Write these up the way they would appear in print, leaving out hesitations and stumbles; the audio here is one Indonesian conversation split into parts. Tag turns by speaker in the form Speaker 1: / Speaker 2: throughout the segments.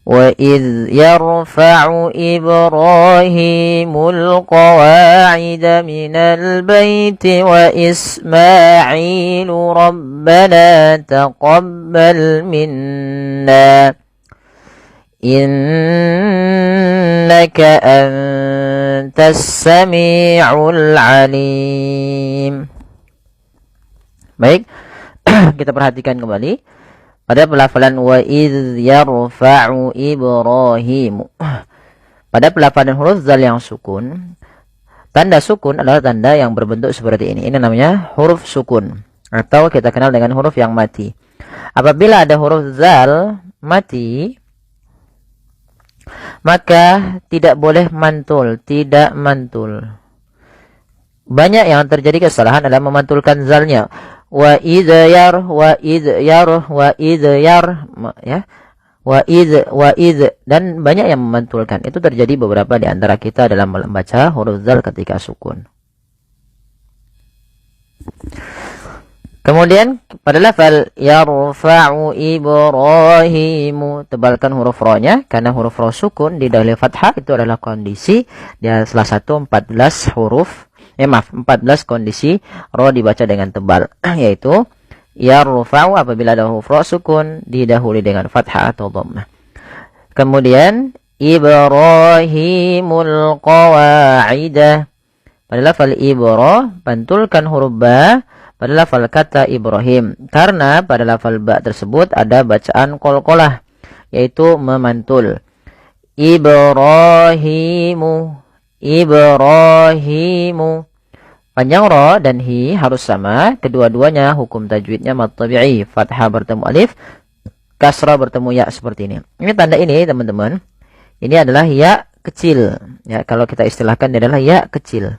Speaker 1: وإذ يرفع إبراهيم القواعد من البيت وإسماعيل ربنا تقبل منا إنك أنت السميع العليم. Baik, kita perhatikan kembali pada pelafalan wa idz yarfa'u Ibrahim. Pada pelafalan huruf zal yang sukun, tanda sukun adalah tanda yang berbentuk seperti ini. Ini namanya huruf sukun atau kita kenal dengan huruf yang mati. Apabila ada huruf zal mati, maka tidak boleh mantul, tidak mantul. Banyak yang terjadi kesalahan adalah memantulkan zalnya. Wa idz yar, wa idz yar, wa idz yar, ya. Wa idz, dan banyak yang memantulkan. Itu terjadi beberapa di antara kita dalam membaca huruf zal ketika sukun. Kemudian pada lafal yarfa'u Ibrahimu, tebalkan huruf ro-nya karena huruf ro sukun didahului fathah. Itu adalah kondisi dia salah satu 14 huruf 14 kondisi ro dibaca dengan tebal, yaitu yarfa'u apabila ada huruf ro sukun didahului dengan fathah atau dhammah. Kemudian Ibrahimul qawaidah, pada lafal ibra pantulkan huruf ba pada lafal kata Ibrahim, karena pada lafal ba tersebut ada bacaan qalqalah, yaitu memantul. Ibrahimu, Ibrahimu. Panjang ro dan hi harus sama, kedua-duanya hukum tajwidnya mad tabi'i, fathah bertemu alif, kasrah bertemu ya, seperti ini. Ini tanda ini teman-teman, ini adalah ya kecil, ya, kalau kita istilahkan ini adalah ya kecil.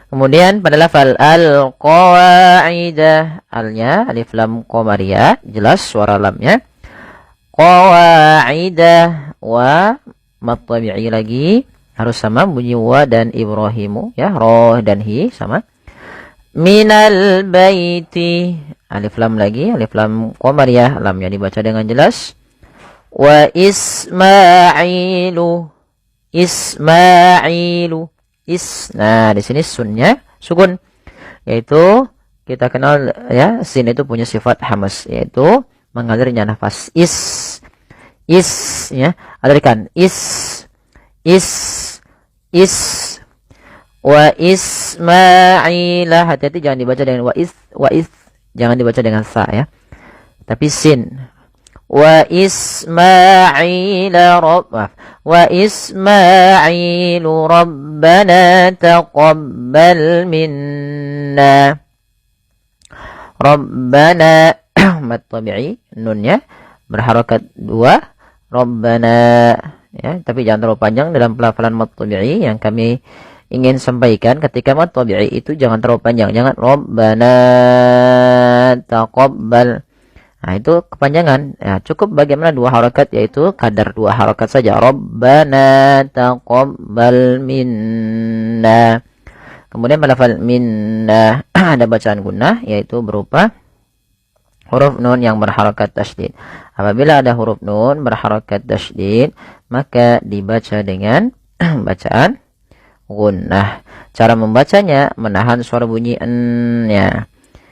Speaker 1: Kemudian pada lafal al-qawaidah, alnya alif lam qamariyah, jelas suara lamnya. Qawaidah, wa mad tabi'i lagi harus sama bunyi wa dan Ibrahimu, ya, roh dan hi sama. Minal baiti, alif lam lagi, alif lam qamariyah, lamnya dibaca dengan jelas. Wa Ismailu, Ismailu, nah di sini sunnya sukun, yaitu kita kenal, ya, sin itu punya sifat hamas, yaitu mengalirnya nafas. Is, ya, alirkan is. Wa Ismaila, hati-hati jangan dibaca dengan wa is, jangan dibaca dengan sa, ya, tapi sin. Wa Ismaila wa Ismailu rabbana taqabbal minna. Rabbana mad tabi'i, nunnya berharakat 2, rabbana, ya, tapi jangan terlalu panjang dalam pelafalan mad tabi'i. Yang kami ingin sampaikan ketika mad tabi'i itu jangan terlalu panjang, jangan rabbana taqabbal. Nah, itu kepanjangan. Ya, cukup bagaimana 2 harakat, yaitu kadar 2 harakat saja. Rabbana taqabbal minna. Kemudian pada lafal minna ada bacaan gunnah, yaitu berupa huruf nun yang berharakat tasydid. Apabila ada huruf nun berharakat tasydid, maka dibaca dengan bacaan gunnah. Cara membacanya menahan suara bunyi n-nya.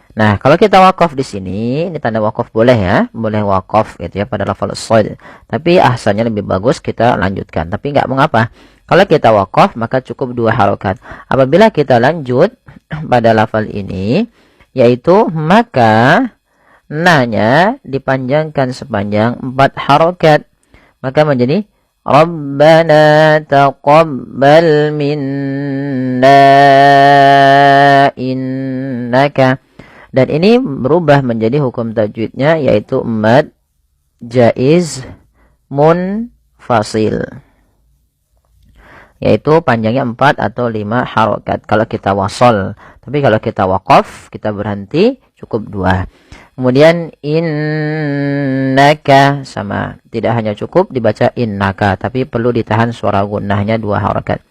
Speaker 1: Nah, kalau kita wakaf di sini, ini tanda wakaf boleh, ya, boleh wakaf gitu, ya, pada lafal shad. Tapi ahsannya lebih bagus kita lanjutkan. Tapi nggak mengapa. Kalau kita wakaf maka cukup 2 harokat. Apabila kita lanjut pada lafal ini, yaitu maka na-nya dipanjangkan sepanjang 4 harokat, maka menjadi Rabbana taqabbal minna innaka. Dan ini berubah menjadi hukum tajwidnya, yaitu mad jaiz munfasil, yaitu panjangnya 4 atau 5 harokat kalau kita wasol. Tapi kalau kita waqaf, kita berhenti, cukup 2. Kemudian innaka sama, tidak hanya cukup dibaca innaka, tapi perlu ditahan suara gunnahnya 2 harokat.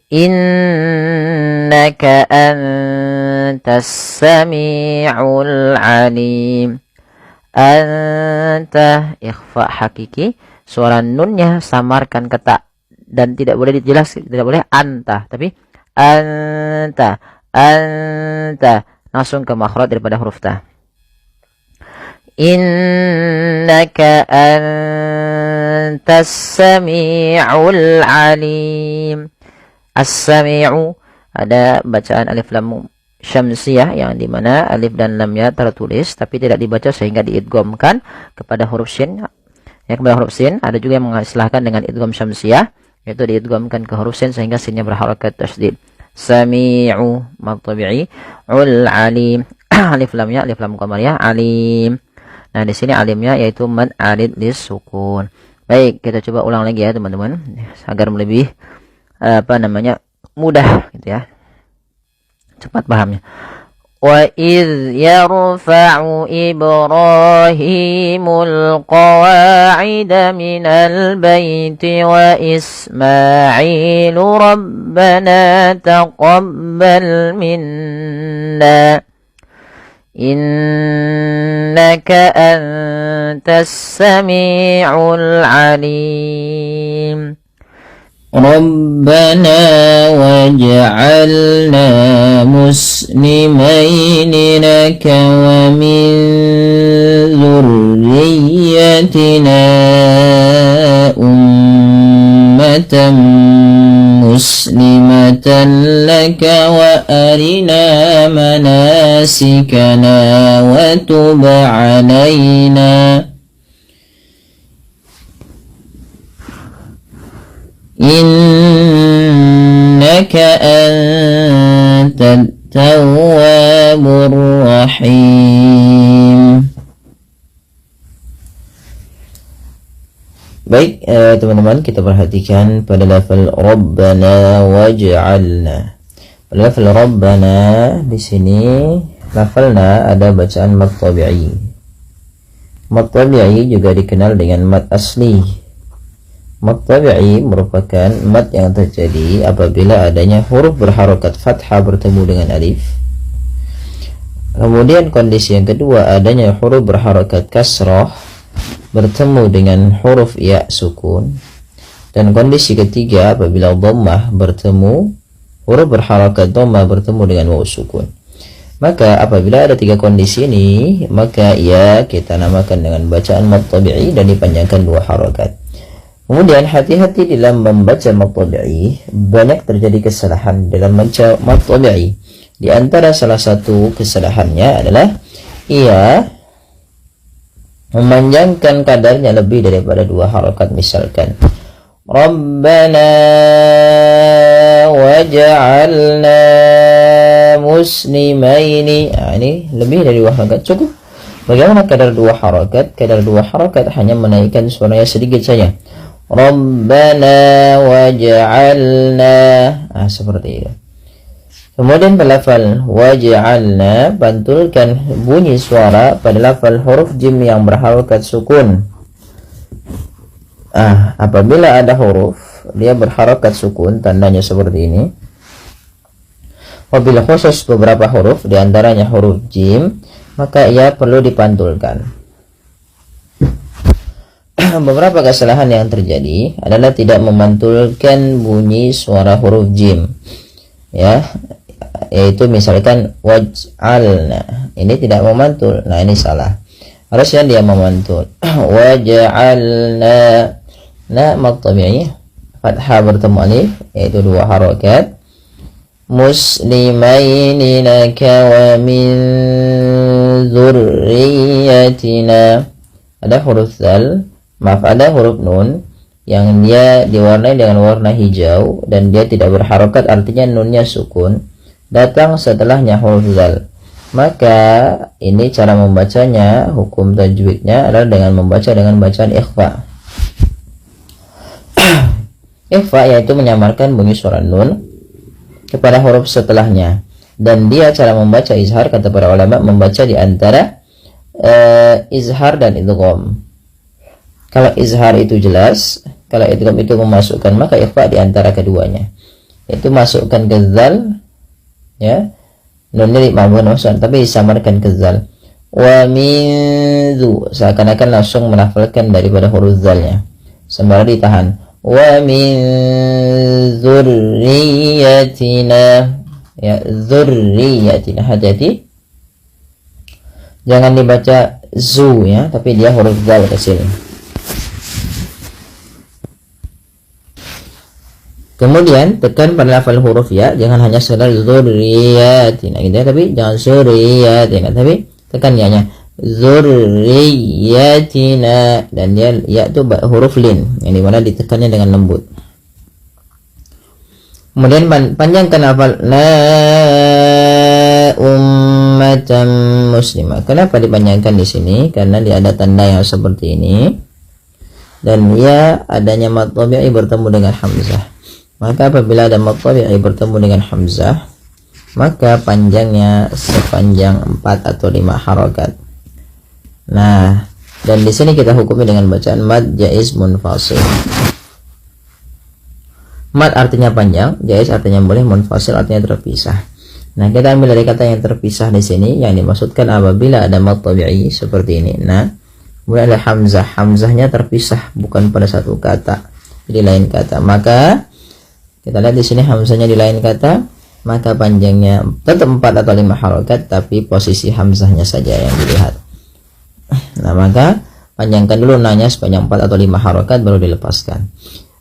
Speaker 1: Innaka antas sami'ul alim. anta, ikhfa hakiki, suara nunnya samarkan ke ta dan tidak boleh dijelaskan, tidak boleh anta, tapi anta, anta, langsung ke makhraj daripada huruf ta. Innaka antas sami'ul alim. As-sami'u, ada bacaan alif lam syamsiyah yang dimana alif dan lamnya tertulis tapi tidak dibaca sehingga diidghamkan kepada huruf shin. Ya, kepada huruf sin. Ada juga yang mengistilahkan dengan idgham syamsiyah, yaitu diidghamkan ke huruf sin sehingga sinnya berharakat tasydid. Sami'u mad tabi'i, ul alim alif lamnya alif lam qamariyah alim. Nah, di sini alimnya yaitu mad arid lisukun. Baik, kita coba ulang lagi ya teman-teman agar lebih mudah gitu ya, cepat pahamnya. Wa idh yarfa'u Ibrahimul qawa'ida minal baiti wa Ismailu rabbana taqabbal minna innaka antas sami'ul alim.
Speaker 2: ربنا واجعلنا مسلمين لك ومن ذريتنا أمة مسلمة لك وأرنا مناسكنا وتب علينا إنك أنت التواب الرحيم. Baik teman-teman, kita perhatikan pada lafal Rabbana waj'alna. Pada lafal Rabbana di sini lafalna ada bacaan mad tabi'i. Mad tabi'i juga dikenal dengan mad asli. Mad tabi'i merupakan mad yang terjadi apabila adanya huruf berharokat fathah bertemu dengan alif. Kemudian kondisi yang kedua, adanya huruf berharokat kasrah bertemu dengan huruf ya sukun. Dan kondisi ketiga, apabila dhammah bertemu, huruf berharokat dhammah bertemu dengan waw sukun. Maka apabila ada tiga kondisi ini, maka ya kita namakan dengan bacaan mad tabi'i dan dipanjangkan dua harokat. Kemudian hati-hati dalam membaca mad tabi'i, banyak terjadi kesalahan dalam membaca mad tabi'i. Di antara salah satu kesalahannya adalah ia memanjangkan kadarnya lebih daripada dua harakat. Misalkan Rabbana waj'alna muslimaini, ini lebih dari dua harakat cukup. Bagaimana kadar dua harakat? Kadar dua harakat hanya menaikkan suaranya sedikit saja. Rabbana waj'alna, seperti itu. Kemudian pada lafal waj'alna, pantulkan bunyi suara pada lafal huruf jim yang berharokat sukun. Apabila ada huruf dia berharokat sukun, tandanya seperti ini. Wabil khusus beberapa huruf diantaranya huruf jim, maka ia perlu dipantulkan. Beberapa kesalahan yang terjadi adalah tidak memantulkan bunyi suara huruf jim, ya, yaitu misalkan waj'alna, ini tidak memantul. Nah, ini salah, harusnya dia memantul. Waj'alna, na mad tabi'i fathah bertemu alif, yaitu dua harakat. Muslimaini laka wa min dzurriyyatina, ada huruf dzal, ada huruf nun yang dia diwarnai dengan warna hijau dan dia tidak berharokat, artinya nunnya sukun, datang setelahnya huruf dzal. Maka ini cara membacanya, hukum tajwidnya adalah dengan membaca dengan bacaan ikhfa. Ikhfa yaitu menyamarkan bunyi suara nun kepada huruf setelahnya, dan dia cara membaca izhar, kata para ulama, membaca di antara izhar dan idgham. Kalau izhar itu jelas, kalau idgham itu memasukkan, maka ikhfa di antara keduanya, yaitu masukkan ke dzal, ya, nun ini ma'mum tapi disamarkan ke dzal. wa min dzu, seakan-akan langsung menafalkan daripada huruf zalnya, sembari ditahan. Wa min dzurriyyatina, ya, dzurriyyatina, hati-hati jangan dibaca zu ya, tapi dia huruf zal kecil. Kemudian tekan pada lafal huruf ya, jangan hanya sekedar dzurriyyatina gitu ya, tapi jangan dzurriyyatina, tapi tekan ya-nya dzurriyyatina, dan dia ya itu huruf lin yang dimana ditekannya dengan lembut. Kemudian panjangkan lafal la ummatan muslimah. Kenapa dipanjangkan di sini? Karena dia ada tanda yang seperti ini, dan ya adanya mad tabi'i bertemu dengan hamzah. Maka apabila ada mad tabi'i bertemu dengan hamzah, maka panjangnya sepanjang 4 atau 5 harokat. Nah, dan di sini kita hukumi dengan bacaan mad jaiz munfasil. Mad artinya panjang, jaiz artinya boleh, munfasil artinya terpisah. Nah, kita ambil dari kata yang terpisah di sini, yang dimaksudkan apabila ada mad tabi'i seperti ini. Nah, kemudian ada hamzah, hamzahnya terpisah bukan pada satu kata, di lain kata. Maka kita lihat di sini hamzahnya di lain kata, maka panjangnya tetap 4 atau 5 harokat, tapi posisi hamzahnya saja yang dilihat. Nah, maka panjangkan dulu nanya sepanjang 4 atau 5 harokat baru dilepaskan.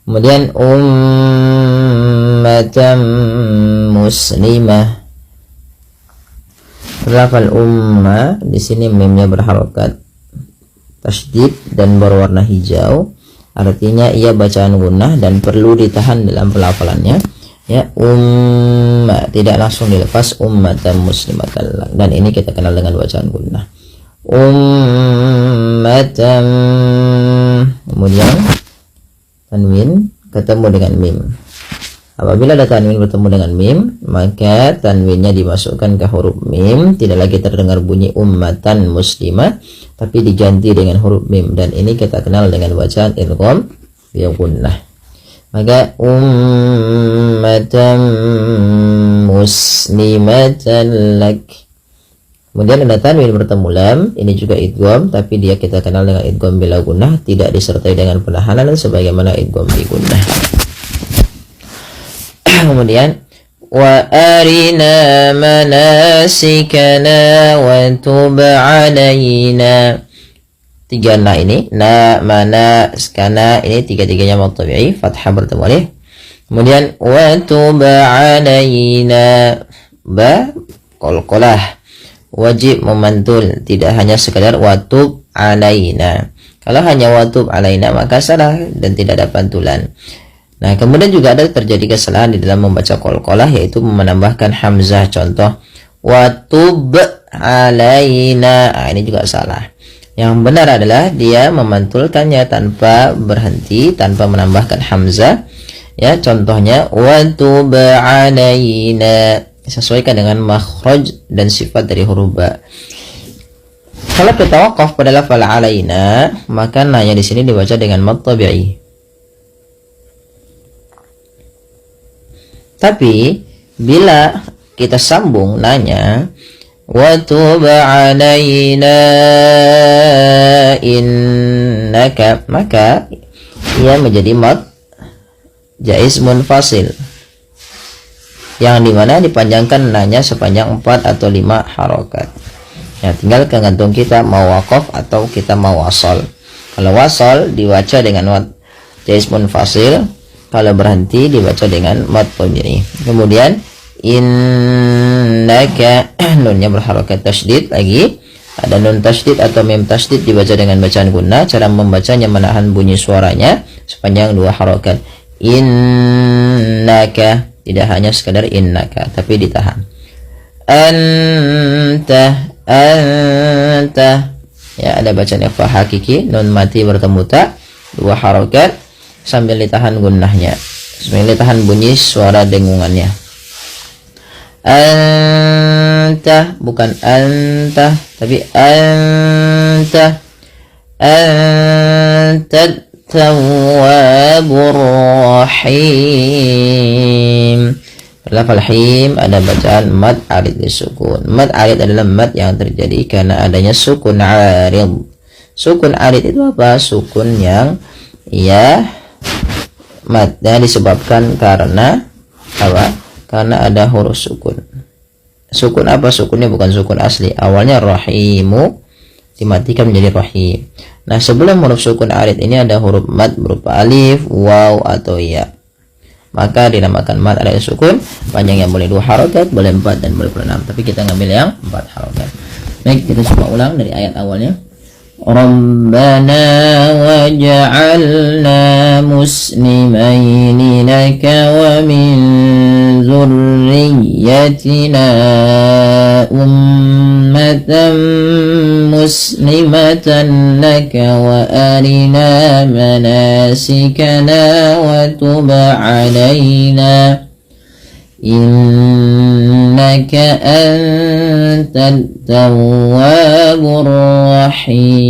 Speaker 2: Kemudian ummatan muslimah. Lafal umma di sini mimnya berharokat tasydid dan berwarna hijau. Artinya ia bacaan gunnah dan perlu ditahan dalam pelafalannya. Ya, umma tidak langsung dilepas, ummatan muslimatan, dan ini kita kenal dengan bacaan gunnah. Ummatan, kemudian tanwin ketemu dengan mim. Apabila ada tanwin bertemu dengan mim, maka tanwinnya dimasukkan ke huruf mim, tidak lagi terdengar bunyi ummatan muslimah, tapi diganti dengan huruf mim, dan ini kita kenal dengan bacaan idgham bi gunnah. Maka ummatan muslimatan lak. Kemudian ada tanwin bertemu lam, ini juga idgham, tapi dia kita kenal dengan idgham bila gunnah, tidak disertai dengan penahanan sebagaimana idgham bi gunnah. Kemudian wa arina manasikana wa tub alaina. Tiga na ini, na, mana, skana, ini tiga-tiganya mad tabi'i, fathah bertemu alif. Kemudian wa tub alaina, ba qalqalah, wajib memantul, tidak hanya sekadar wa tub alaina. Kalau hanya wa tub alaina maka salah dan tidak ada pantulan. Nah, kemudian juga ada terjadi kesalahan di dalam membaca qalqalah, yaitu menambahkan hamzah. Contoh wa tub alaina, ini juga salah. Yang benar adalah dia memantulkannya tanpa berhenti, tanpa menambahkan hamzah. Ya, contohnya wa tub alaina, sesuaikan dengan makhraj dan sifat dari huruf ba. Kalau kita waqaf pada lafal alaina, maka nanya di sini dibaca dengan mad tabi'i. Tapi bila kita sambung nanya wa tub alaina innaka, maka ia menjadi mad jaiz munfasil, yang dimana dipanjangkan nanya sepanjang 4 atau 5 harokat. Ya, tinggal tergantung kita mau waqaf atau kita mau wasal. Kalau wasal dibaca dengan mad jaiz munfasil, kalau berhenti dibaca dengan mad tabi'i. Kemudian innaka, nunnya berharokat tasydid lagi. Ada nun tasydid atau mim tasydid dibaca dengan bacaan gunnah. Cara membacanya menahan bunyi suaranya sepanjang 2 harokat. Innaka, tidak hanya sekadar innaka, tapi ditahan. Anta, anta. Ya, ada bacaan ikhfa hakiki, nun mati bertemu ta, 2 harokat sambil ditahan gunnahnya, sambil ditahan bunyi suara dengungannya. Anta, bukan anta, tapi anta. Anta tawwabur rahim. Lafal him ada bacaan mad arid disukun. Mad arid adalah mad yang terjadi karena adanya sukun arid. Sukun arid itu apa? Sukun yang madnya disebabkan karena apa? Karena ada huruf sukun. Sukun apa? Sukunnya bukan sukun asli. Awalnya rahimu dimatikan menjadi rahim. Nah, sebelum huruf sukun arid ini ada huruf mad berupa alif, waw atau ya. Maka dinamakan mad arid sukun. Panjangnya boleh 2 harokat, boleh 4 dan boleh 6. Tapi kita ngambil yang 4 harokat. Baik, kita coba ulang dari ayat awalnya. Rabbana waj'alna muslimaini laka wa min dzurriyyatina ummatan muslimatan laka wa arina manasikana wa tub alaina innaka antat tawwabur rahim.